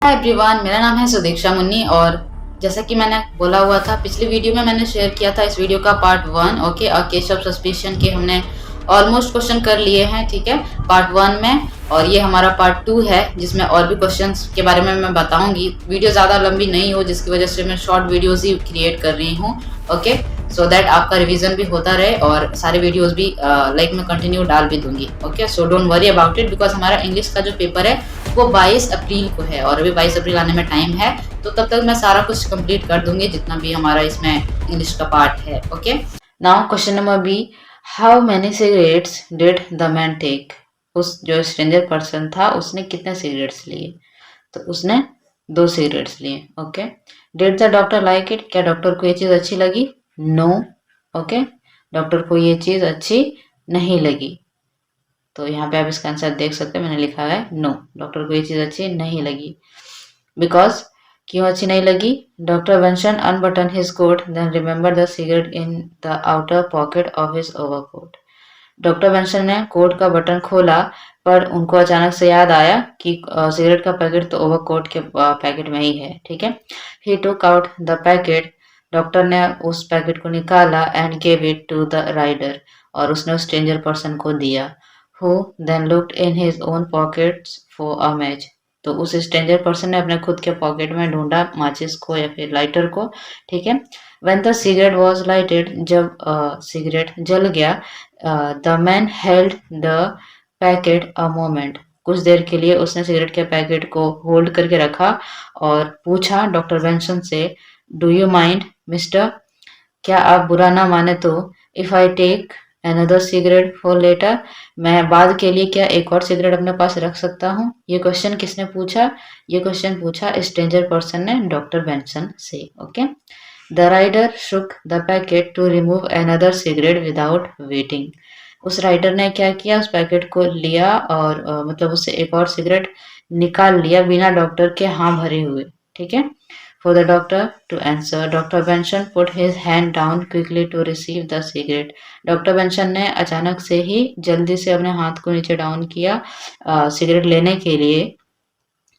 Hi everyone, मेरा नाम है सुदीक्षा मुन्नी। और जैसा कि मैंने बोला हुआ था पिछली वीडियो में, मैंने शेयर किया था इस वीडियो का part 1। Okay, case of suspicion के हमने ऑलमोस्ट क्वेश्चन कर लिए हैं, ठीक है, पार्ट 1 में। और ये हमारा पार्ट 2 है जिसमें और भी क्वेश्चंस के बारे में मैं बताऊंगी। वीडियो ज़्यादा लंबी नहीं हो, जिसकी वजह से मैं शॉर्ट वीडियोज़ ही क्रिएट कर रही हूँ। ओके, सो दैट आपका रिवीजन भी होता रहे और सारे वीडियोज़ भी लाइक मैं कंटिन्यू डाल भी दूंगी। Okay, so don't worry about it, because हमारा इंग्लिश का जो पेपर है वो 22 अप्रैल को है और अभी 22 अप्रैल आने में टाइम है। तो तब तक मैं सारा कुछ कंप्लीट कर दूंगी जितना भी हमारा इसमें इंग्लिश का पार्ट है। Okay, now question number B, how many cigarettes did the man take. उस जो स्ट्रेंजर पर्सन था उसने कितने सिगरेट्स लिए? तो उसने 2 सिगरेट्स लिए। Okay, did the doctor like it, क्या डॉक्टर को ये चीज अच्छी लगी? नो। ओके, डॉक्टर को ये चीज अच्छी नहीं लगी। तो यहाँ पे आप इसका आंसर देख सकते हैं, मैंने लिखा है नो, डॉक्टर को ये चीज़ अच्छी नहीं लगी। बिकॉज क्यों अच्छी नहीं लगी? Doctor Benson unbutton his coat then remember the cigarette in the outer pocket of his overcoat. Doctor Benson ने कोट का बटन खोला पर उनको अचानक से याद आया कि सिगरेट का पैकेट तो ओवरकोट के पैकेट में ही है। ठीक है, he took out the packet, doctor ने उस पैकेट को निकाला and gave it to the rider, और उसने उस स्ट्रेंजर पर्सन को दिया। Who then looked in his own pockets for a match, तो उस स्ट्रेंजर पर्सन ने अपने खुद के पॉकेट में ढूंढा माचिस को या फिर लाइटर को। ठीक है, when the cigarette was lighted, जब सिगरेट जल गया, the man held the packet a moment, कुछ देर के लिए उसने सिगरेट के पैकेट को होल्ड करके रखा और पूछा डॉक्टर बेंसन से, डू यू माइंड मिस्टर, क्या आप बुरा ना माने तो, if I take another cigarette for later, मैं बाद के लिए क्या एक और सिगरेट अपने पास रख सकता हूँ? ये क्वेश्चन किसने पूछा? ये क्वेश्चन पूछा स्ट्रेंजर पर्सन ने डॉक्टर बेंसन से। Okay, the rider shook the packet to remove another cigarette without waiting, उस राइडर ने क्या किया, उस पैकेट को लिया और मतलब उससे एक और सिगरेट निकाल लिया बिना डॉक्टर के हाँ भरे हुए। ठीक है, for the doctor to answer, Dr. Benson put his hand down quickly to receive the cigarette. Doctor Benson ने अचानक से ही जल्दी से अपने हाथ को नीचे डाउन किया सिगरेट लेने के लिए।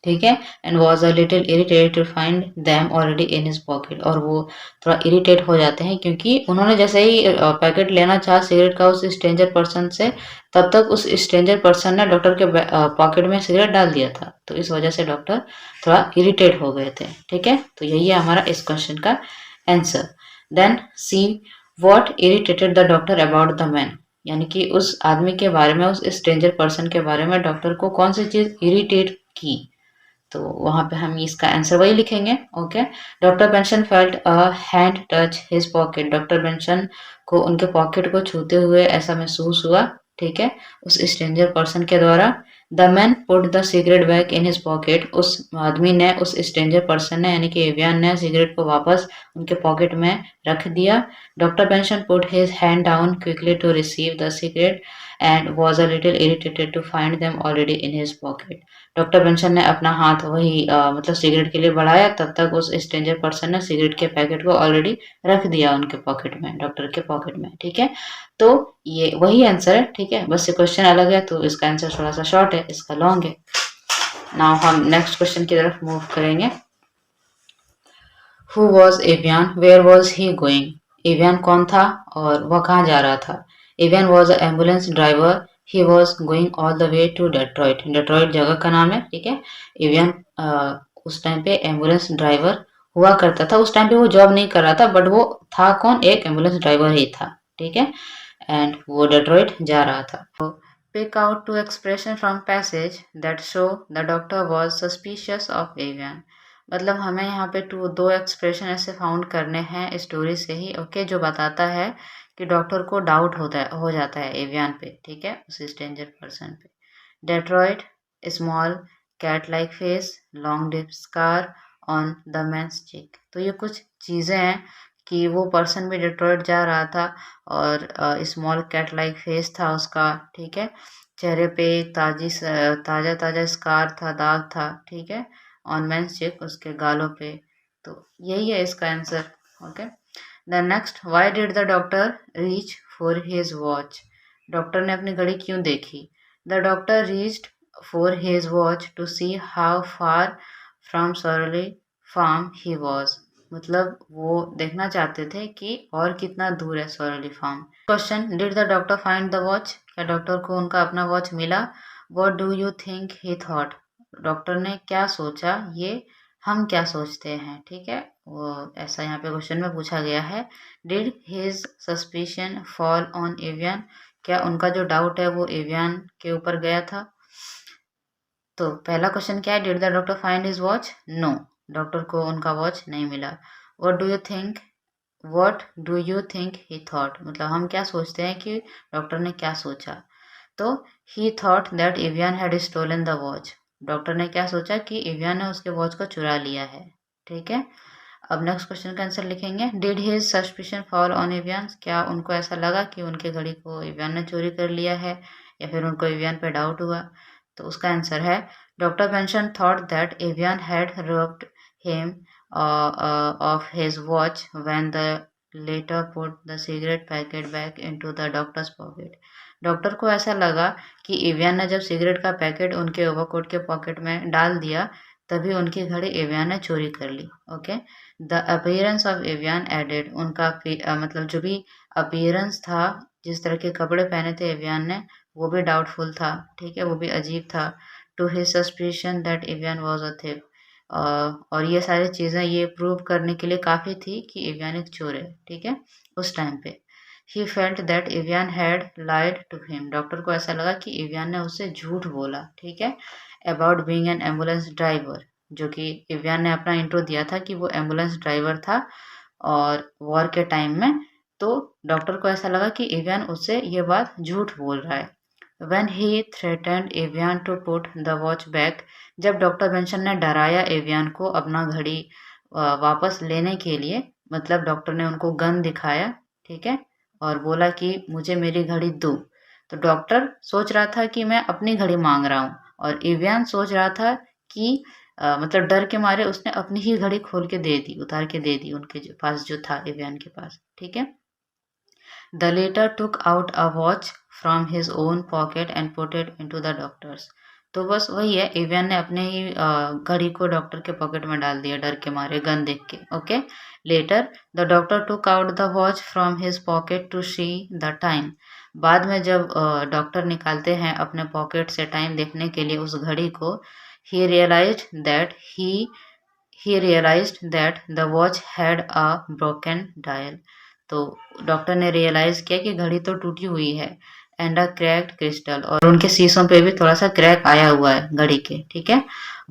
ठीक है, and was a little irritated to find them already in his pocket, और वो थोड़ा इरिटेट हो जाते हैं क्योंकि उन्होंने जैसे ही पैकेट लेना चाहा सिगरेट का उस स्ट्रेंजर पर्सन से, तब तक उस स्ट्रेंजर पर्सन ने डॉक्टर के पॉकेट में सिगरेट डाल दिया था। तो इस वजह से डॉक्टर थोड़ा इरिटेट हो गए थे। ठीक है, तो यही है हमारा इस क्वेश्चन का answer. Then see, what irritated the doctor about the man, यानी कि उस आदमी के बारे में, उस स्ट्रेंजर पर्सन के बारे में डॉक्टर को कौन सी चीज इरिटेट की? तो वहां पे हम इसका आंसर वही लिखेंगे। Okay, doctor Benson felt a hand touch his pocket, doctor Benson को उनके पॉकेट को छूते हुए ऐसा महसूस हुआ। ठीक है, उस स्ट्रेंजर पर्सन के द्वारा। The man put the cigarette back in his pocket, उस आदमी ने, उस स्ट्रेंजर पर्सन ने यानी कि एवियन ने सिगरेट को वापस उनके पॉकेट में रख दिया। Doctor Benson put his hand down quickly to receive the cigarette and was a little irritated to find them already in his pocket, doctor Benson ने अपना हाथ वही मतलब सिगरेट के लिए बढ़ाया, तब तक उस स्ट्रेंजर पर्सन ने सिगरेट के पैकेट को ऑलरेडी रख दिया उनके पॉकेट में, डॉक्टर के पॉकेट में। ठीक है, तो ये वही आंसर है। ठीक है, बस ये क्वेश्चन अलग है तो इसका आंसर थोड़ा सा शॉर्ट है, इसका लॉन्ग है। नाउ हम नेक्स्ट क्वेश्चन की तरफ मूव करेंगे। Who was Evian, where was he going, Evian कौन था और वह कहाँ जा रहा था? Evian was an ambulance driver, he was going all the way to Detroit, Detroit जगह का नाम है। ठीक है, एवियन उस टाइम पे एम्बुलेंस ड्राइवर हुआ करता था। उस टाइम पे वो जॉब नहीं कर रहा था, बट वो था कौन? एक एम्बुलेंस ड्राइवर ही था। ठीक है, एंड वो डेट्रॉइट जा रहा था। Pick out two expression from passage that show the doctor was suspicious of Evian, मतलब हमें यहाँ पे दो एक्सप्रेशन ऐसे फाउंड करने हैं स्टोरी से ही। ओके, जो बताता है कि डॉक्टर को डाउट हो जाता है एवियन पे। ठीक है, उस स्ट्रेंजर पर्सन पे। Detroit, small cat like face, long deep scar on the man's cheek, तो ये कुछ चीज़ें हैं कि वो पर्सन भी डेट्रॉइट जा रहा था और स्मॉल कैट लाइक फेस था उसका। ठीक है, चेहरे पे एक ताज़ा ताज़ा स्कार था, दाग था। ठीक है, ऑन मेंस चेक, उसके गालों पे। तो यही है इसका answer. Okay, the next, why did the doctor reach for his watch, doctor ने अपनी घड़ी क्यों देखी? The doctor reached for his watch to see how far from Sorley farm he was, मतलब वो देखना चाहते थे कि और कितना दूर है Sorley farm. Question, did the doctor find the watch, क्या डॉक्टर को उनका अपना वॉच मिला? What do you think he thought, doctor ने क्या सोचा, ये हम क्या सोचते हैं, ठीक है, वो ऐसा यहाँ पे क्वेश्चन में पूछा गया है। Did his suspicion fall on avian, क्या उनका जो डाउट है वो एवियन के ऊपर गया था? तो पहला क्वेश्चन क्या है, did the doctor find his watch? No, doctor को उनका वॉच नहीं मिला। What do you think he thought, मतलब हम क्या सोचते हैं कि डॉक्टर ने क्या सोचा? तो he thought that Evian had stolen the watch, doctor ने क्या सोचा कि एवियन ने उसके वॉच को चुरा लिया है, ठीक है। अब नेक्स्ट क्वेश्चन का आंसर लिखेंगे, did his suspicion fall on avian, क्या उनको ऐसा लगा कि उनके घड़ी को एवियन ने चोरी कर लिया है या फिर उनको एवियन पे डाउट हुआ? तो उसका आंसर है, doctor Benson thought that Evian had robed him of his watch when the later put the cigarette packet back into the doctor's pocket. Doctor को ऐसा लगा कि एवियन ने जब सिगरेट का पैकेट उनके ओवरकोट के पॉकेट में डाल दिया तभी उनकी घड़ी एवियन ने चोरी कर ली। Okay, the appearance of Evian added, उनका मतलब जो भी अपीयरेंस था, जिस तरह के कपड़े पहने थे एवियन ने, वो भी डाउटफुल था, ठीक है, वो भी अजीब था। To his suspicion that Evian was a thief, और ये सारी चीज़ें ये प्रूव करने के लिए काफ़ी थी कि एवियन एक चोर है, ठीक है, उस टाइम पे। He felt that Evian had lied to him, doctor को ऐसा लगा कि एवियन ने उससे झूठ बोला, ठीक है, about being an ambulance driver, जो कि एवियन ने अपना इंट्रो दिया था कि वो एम्बुलेंस ड्राइवर था और वॉर के टाइम में। तो डॉक्टर को ऐसा लगा कि एवियन उससे ये बात झूठ बोल रहा है। When he threatened avian to put the watch back, जब डॉक्टर बेंसन ने डराया एवियन को अपना घड़ी वापस लेने के लिए, मतलब डॉक्टर ने उनको गन दिखाया, ठीक है, और बोला कि मुझे मेरी घड़ी दो। तो डॉक्टर सोच रहा था कि मैं अपनी घड़ी मांग रहा हूँ और एवियन सोच रहा था कि मतलब डर के मारे उसने अपनी ही घड़ी खोल के दे दी, उतार के दे दी उनके पास जो था एवियन के पास, ठीक है। The latter took out a watch from his own pocket and put it into the doctor's. तो बस वही है, एवियन ने अपने ही घड़ी को डॉक्टर के पॉकेट में डाल दिया डर के मारे, गन देख के। Okay, later the doctor took out the watch from his pocket to see the time, बाद में जब डॉक्टर निकालते हैं अपने पॉकेट से टाइम देखने के लिए उस घड़ी को, he realized that the watch had a broken dial, तो डॉक्टर ने रियलाइज किया कि घड़ी तो टूटी हुई है, एंड अ क्रैक्ड क्रिस्टल, और उनके शीशों पे भी थोड़ा सा क्रैक आया हुआ है घड़ी के, ठीक है।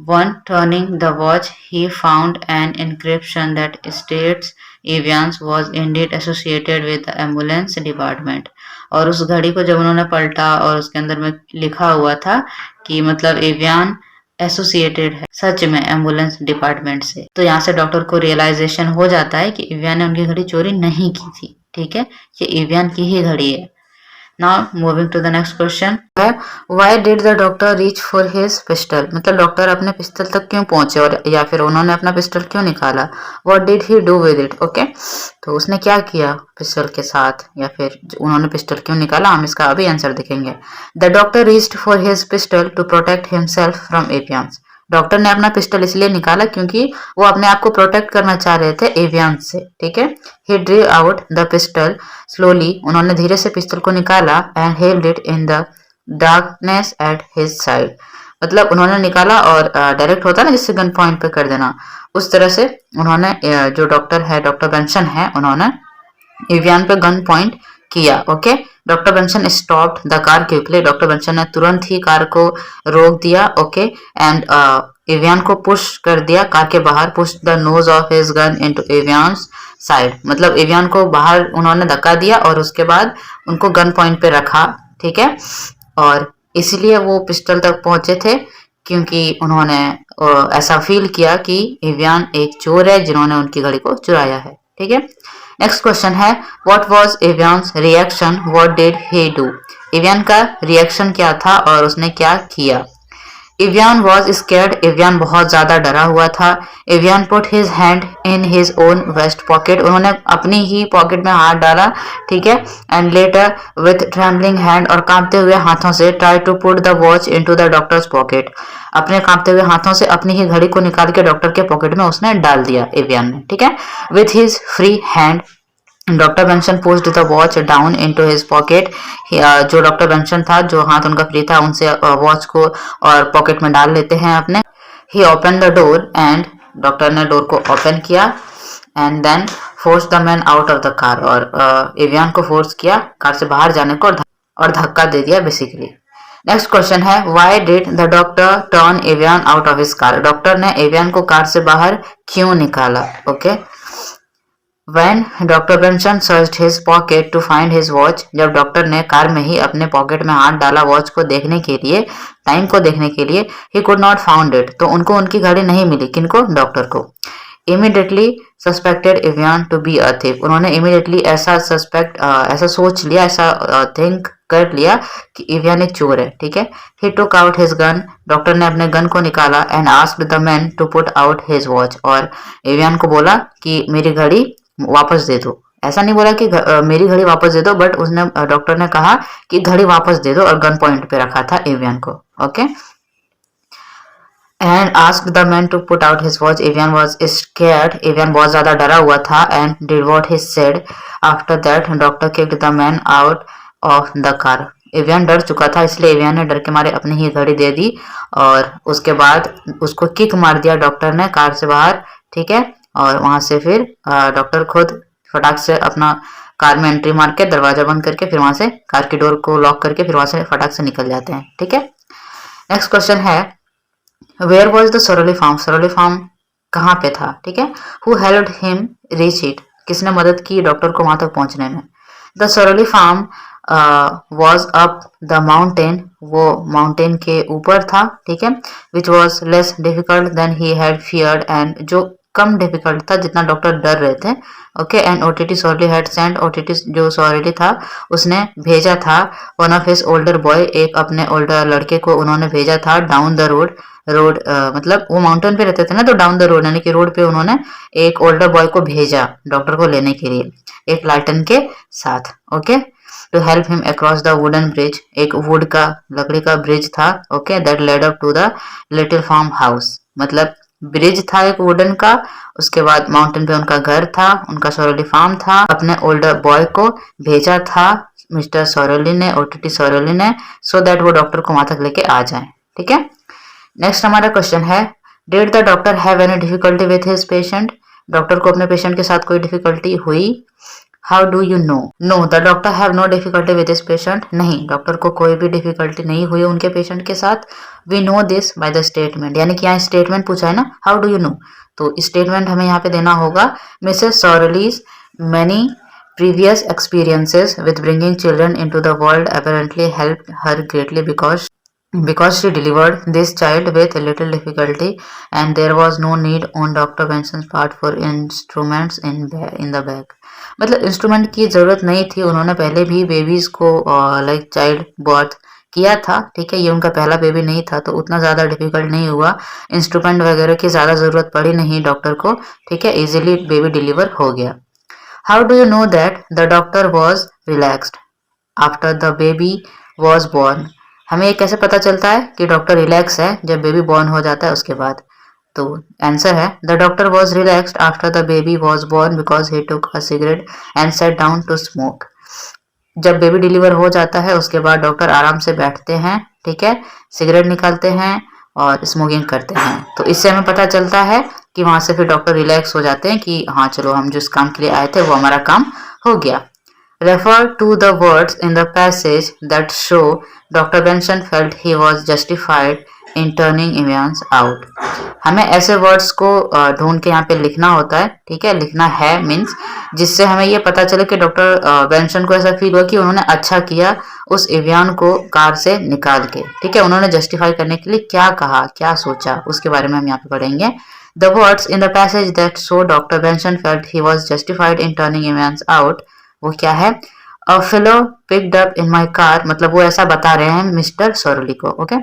On turning the watch he found an inscription that states Evians was indeed associated with the ambulance department, और उस घड़ी को जब उन्होंने पलटा और उसके अंदर में लिखा हुआ था कि मतलब एवियन एसोसिएटेड है सच में एम्बुलेंस डिपार्टमेंट से। तो यहाँ से डॉक्टर को रियलाइजेशन हो जाता है कि एवियन ने उनकी घड़ी चोरी नहीं की थी, ठीक है, ये एवियन की ही घड़ी है। Now moving to the next question, why did the doctor reach for his pistol, मतलब डॉक्टर अपने पिस्टल तक क्यों पहुंचे और या फिर उन्होंने अपना पिस्टल क्यों निकाला? What did he do with it, okay, तो उसने क्या किया पिस्टल के साथ या फिर उन्होंने पिस्टल क्यों निकाला, हम इसका अभी आंसर देखेंगे। The doctor reached for his pistol to protect himself from Evians, doctor ने अपना पिस्टल इसलिए निकाला क्योंकि वो अपने आप को प्रोटेक्ट करना चाह रहे थे एवियंस से, ठीक है। He drew out the pistol slowly, उन्होंने धीरे से पिस्टल को निकाला, and held it in the darkness at his side, मतलब उन्होंने निकाला और डायरेक्ट होता ना जिससे गन पॉइंट पे कर देना, उस तरह से उन्होंने जो डॉक्टर है, डॉक्टर बेंसन है, उन्होंने एवियन पे गन पॉइंट किया। Okay, doctor Benson stopped the car quickly, doctor Benson ने तुरंत ही कार को रोक दिया। ओके, एंड एवियन को पुश कर दिया कार के बाहर, push the nose of his gun into Evians side, मतलब एवियन को बाहर उन्होंने धक्का दिया और उसके बाद उनको गन पॉइंट पे रखा, ठीक है, और इसलिए वो पिस्टल तक पहुंचे थे क्योंकि उन्होंने ऐसा फील किया कि एवियन एक चोर है जिन्होंने उनकी घड़ी को चुराया है, ठीक है। नेक्स्ट क्वेश्चन है, what was Evians reaction, what did he do, Evian का रिएक्शन क्या था और उसने क्या किया? एवियन वॉज स्केर्ड, एवियन बहुत ज्यादा डरा हुआ था। Evian put his hand in his own vest pocket, उन्होंने अपनी ही पॉकेट में हाथ डाला, ठीक है। And later with trembling hand, और कांपते हुए हाथों से, try to put the watch into the doctor's pocket, अपने कांपते हुए हाथों से अपनी ही घड़ी को निकाल के डॉक्टर के पॉकेट में उसने डाल दिया एवियन ने, ठीक है। With his free hand doctor Benson pushed the watch down into his pocket, जो डॉक्टर बेंसन था, जो हाथ उनका फ्री था, उनसे वॉच को और पॉकेट में डाल लेते हैं अपने। He open the door and, doctor ने डोर को ओपन किया, and then force the man out of the car, और एवियन को फोर्स किया कार से बाहर जाने को, और धक्का दे दिया बेसिकली। नेक्स्ट क्वेश्चन है, why did the doctor turn Evian out of his car, doctor ने एवियन को कार से बाहर क्यों निकाला, okay. When Dr. Benson searched his pocket to find his watch, जब डॉक्टर ने कार में ही अपने पॉकेट में हाथ डाला वॉच को देखने के लिए, टाइम को देखने के लिए, he could not found it, तो उनको उनकी घड़ी नहीं मिली, किनको, डॉक्टर को। Immediately suspected Evian to be a thief, उन्होंने immediately ऐसा ऐसा सोच लिया, ऐसा थिंक कर लिया कि एवियन एक चोर है, ठीक है। He took out his gun, doctor ने अपने गन को निकाला, and asked the man to put out his watch, और एवियन को बोला कि मेरी घड़ी वापस दे दो, ऐसा नहीं बोला कि मेरी घड़ी वापस दे दो, बट उसने, डॉक्टर ने कहा कि घड़ी वापस दे दो, और गन पॉइंट पे रखा था एवियन को, okay. And asked the man to put out his watch, Evian was scared, Evian बहुत ज्यादा डरा हुआ था, and did what he said. After that doctor kicked the man out of the car, Evian डर चुका था, इसलिए एवियन ने डर के मारे अपनी ही घड़ी दे दी, और उसके बाद उसको किक मार दिया डॉक्टर ने कार से बाहर, ठीक है। और वहां से फिर डॉक्टर खुद फटाक से अपना कार में एंट्री मार के दरवाजा बंद करके, फिर वहां से कार की डोर को लॉक करके, फिर वहां से फटाक से निकल जाते हैं, ठीक है। नेक्स्ट क्वेश्चन है, where was the Sorley farm, Sorley farm कहाँ पे था, ठीक है। Who helped him reach it, किसने मदद की डॉक्टर को वहां तक पहुंचने में। The Sorley farm was up the mountain, वो माउंटेन के ऊपर था, ठीक है। Which was less difficult than he had feared, and जो कम डिफिकल्ट था जितना डॉक्टर डर रहे थे, okay. And OTT Sorley had sent, OTT जो सॉरली था उसने भेजा था, one of his older boy, एक अपने ओल्डर लड़के को उन्होंने भेजा था, डाउन द रोड, मतलब वो माउंटेन पे रहते थे ना, तो डाउन द रोड यानी कि रोड पे उन्होंने एक ओल्डर बॉय को भेजा डॉक्टर को लेने के लिए, एक लालटेन के साथ, okay. To help him across the wooden bridge, एक वुड का, लकड़ी का ब्रिज था, okay, that led up to the little farmhouse, मतलब ब्रिज था एक वुडन का, उसके बाद माउंटेन पे उनका घर था, उनका सॉरली फार्म था, अपने ओल्डर बॉय को भेजा था मिस्टर सॉरली ने, ओटीटी सॉरली ने, सो दैट वो डॉक्टर को वहां तक लेके आ जाए, ठीक है। नेक्स्ट हमारा क्वेश्चन है, did the doctor have any difficulty with his patient, doctor को अपने पेशेंट के साथ कोई डिफिकल्टी हुई। How do you know, no the doctor have no difficulty with his patient, नहीं डॉक्टर को कोई भी डिफिकल्टी नहीं हुई उनके पेशेंट के साथ। We know this by the statement, यानी कि यहाँ स्टेटमेंट पूछा है ना, हाउ डू यू नो, तो स्टेटमेंट हमें यहाँ पे देना होगा, Mrs Sorley's many previous experiences with bringing children into the world apparently helped her greatly because she delivered this child with little difficulty and there was no need on Dr. Benson's part for instruments in the bag, मतलब instrument की जरूरत नहीं थी, उन्होंने पहले भी babies को like child birth किया था, ठीक है, ये उनका पहला बेबी नहीं था, तो उतना ज़्यादा डिफिकल्ट नहीं हुआ, इंस्ट्रूमेंट वगैरह की ज़्यादा ज़रूरत पड़ी नहीं डॉक्टर को, ठीक है, इजीली बेबी डिलीवर हो गया। How do you know that the doctor was relaxed after the baby was born, हमें ये कैसे पता चलता है कि डॉक्टर रिलैक्स है जब बेबी बॉर्न हो जाता है उसके बाद, तो आंसर है the doctor was relaxed after the baby was born because he took a cigarette and sat down to smoke, जब बेबी डिलीवर हो जाता है उसके बाद डॉक्टर आराम से बैठते हैं, ठीक है, सिगरेट निकालते हैं और स्मोकिंग करते हैं, तो इससे हमें पता चलता है कि वहां से फिर डॉक्टर रिलैक्स हो जाते हैं कि हाँ चलो हम जिस काम के लिए आए थे वो हमारा काम हो गया। Refer to the words in the passage that show doctor Benson felt he was justified in turning Evians out, हमें ऐसे वर्ड्स को ढूंढ के यहाँ पे लिखना होता है, ठीक है, लिखना है मीन्स जिससे हमें ये पता चले कि डॉक्टर बेंसन को ऐसा फील हुआ कि उन्होंने अच्छा किया उस एवियन को कार से निकाल के, ठीक है, उन्होंने जस्टिफाई करने के लिए क्या कहा, क्या सोचा, उसके बारे में हम यहाँ पे पढ़ेंगे। The words in the passage that show doctor Benson felt he was justified in turning Evians out, वो क्या है, a fellow picked up in my car, मतलब वो ऐसा बता रहे हैं मिस्टर सॉरली को, okay.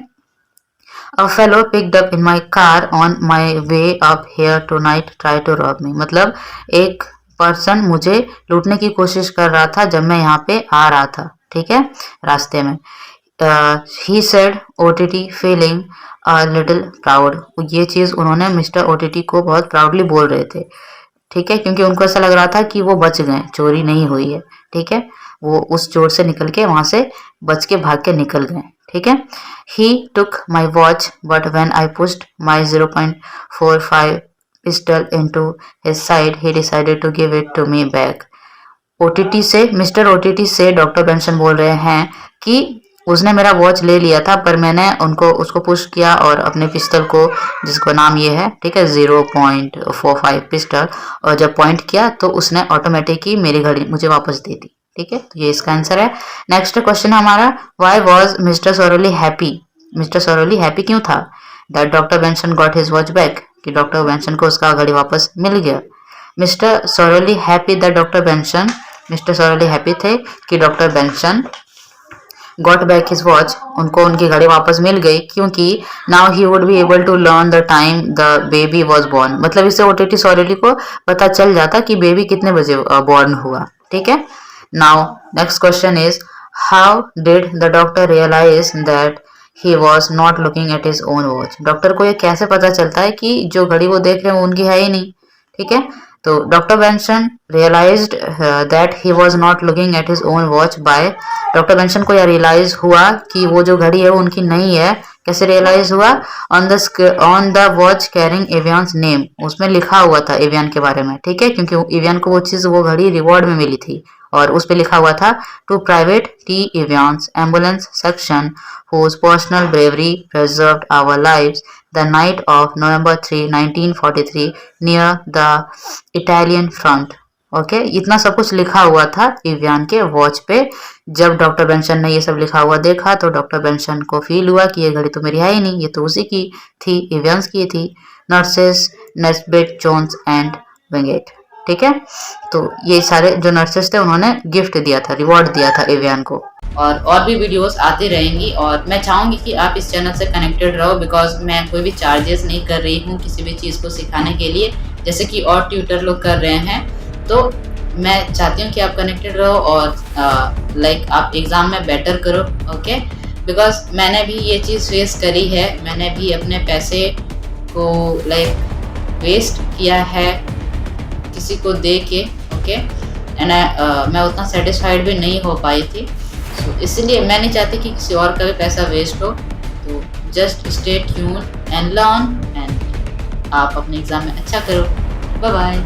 A fellow picked up in my car on my way up here tonight tried to rob me. मतलब एक पर्सन मुझे लूटने की कोशिश कर रहा था जब मैं यहाँ पे आ रहा था, ठीक है, रास्ते में. He said OTT feeling a little proud. ये चीज़ उन्होंने मिस्टर OTT को बहुत प्राउडली बोल रहे थे, ठीक है, क्योंकि उनको ऐसा लग रहा था कि वो बच गए, चोरी नहीं हुई है, ठीक है, वो उस चोर से निकल के वहां से बच के भाग के निकल गए, ठीक है. He took my watch but when I pushed my 0.45 pistol into his side he decided to give it to me back. OTT से मिस्टर OTT से डॉक्टर बेंसन बोल रहे हैं कि उसने मेरा वॉच ले लिया था पर मैंने उसको पुश किया और अपने पिस्टल को, जिसको नाम ये है, ठीक है, 0.45 पिस्टल, और जब पॉइंट किया तो उसने ऑटोमेटिक ही मेरी घड़ी मुझे वापस दे दी, ठीक है. तो ये इसका आंसर है. नेक्स्ट क्वेश्चन है हमारा, why was mister Sorley happy. Mister Sorley happy क्यों था? That doctor Benson got his watch back, कि डॉक्टर बेंसन को उसका घड़ी वापस मिल गया. Mister Sorley happy that doctor Benson, mister Sorley happy थे कि doctor Benson got back his watch, उनको उनकी घड़ी वापस मिल गई, क्योंकि now he would be able to learn the time the baby was born. मतलब इससे OTT सोरोली को पता चल जाता कि बेबी कितने बजे बॉर्न हुआ, ठीक है. Now next question is, how did the doctor realise that he was not looking at his own watch. Doctor को ये कैसे पता चलता है कि जो घड़ी वो देख रहे हैं वो उनकी है ही नहीं, ठीक है. तो doctor Benson realised that he was not looking at his own watch by, doctor Benson को यह रियलाइज हुआ कि वो जो घड़ी है वो उनकी नहीं है. कैसे रियलाइज हुआ? On the watch carrying Evians name, उसमें लिखा हुआ था एवियन के बारे में, ठीक है, क्योंकि एवियन को वो घड़ी रिवॉर्ड में मिली थी और उस पे लिखा हुआ था, to private T Evians ambulance section whose personal bravery preserved our lives the night of November 3, 1943 near the Italian front. Okay, इतना सब कुछ लिखा हुआ था एवियन के वॉच पे. जब डॉक्टर बेंसन ने ये सब लिखा हुआ देखा तो डॉक्टर बेंसन को फील हुआ कि ये घड़ी तो मेरी है ही नहीं, ये तो उसी की थी, एवियंस की थी. Nurses Nesbitt Jones and Wingate, ठीक है. तो ये सारे जो नर्सेस थे उन्होंने गिफ्ट दिया था, रिवॉर्ड दिया था एवियन को. और भी वीडियोस आती रहेंगी और मैं चाहूँगी कि आप इस चैनल से कनेक्टेड रहो, बिकॉज मैं कोई भी चार्जेस नहीं कर रही हूँ किसी भी चीज़ को सिखाने के लिए, जैसे कि और ट्यूटर लोग कर रहे हैं. तो मैं चाहती हूँ कि आप कनेक्टेड रहो और लाइक आप एग्ज़ाम में बेटर करो, ओके, बिकॉज मैंने भी ये चीज़ फेस करी है. मैंने भी अपने पैसे को लाइक वेस्ट किया है किसी को दे के, ओके, एंड मैं उतना सेटिस्फाइड भी नहीं हो पाई थी. तो इसलिए मैं नहीं चाहती कि किसी और का भी पैसा वेस्ट हो. तो just stay tune and learn and आप अपने एग्ज़ाम में अच्छा करो. Bye bye.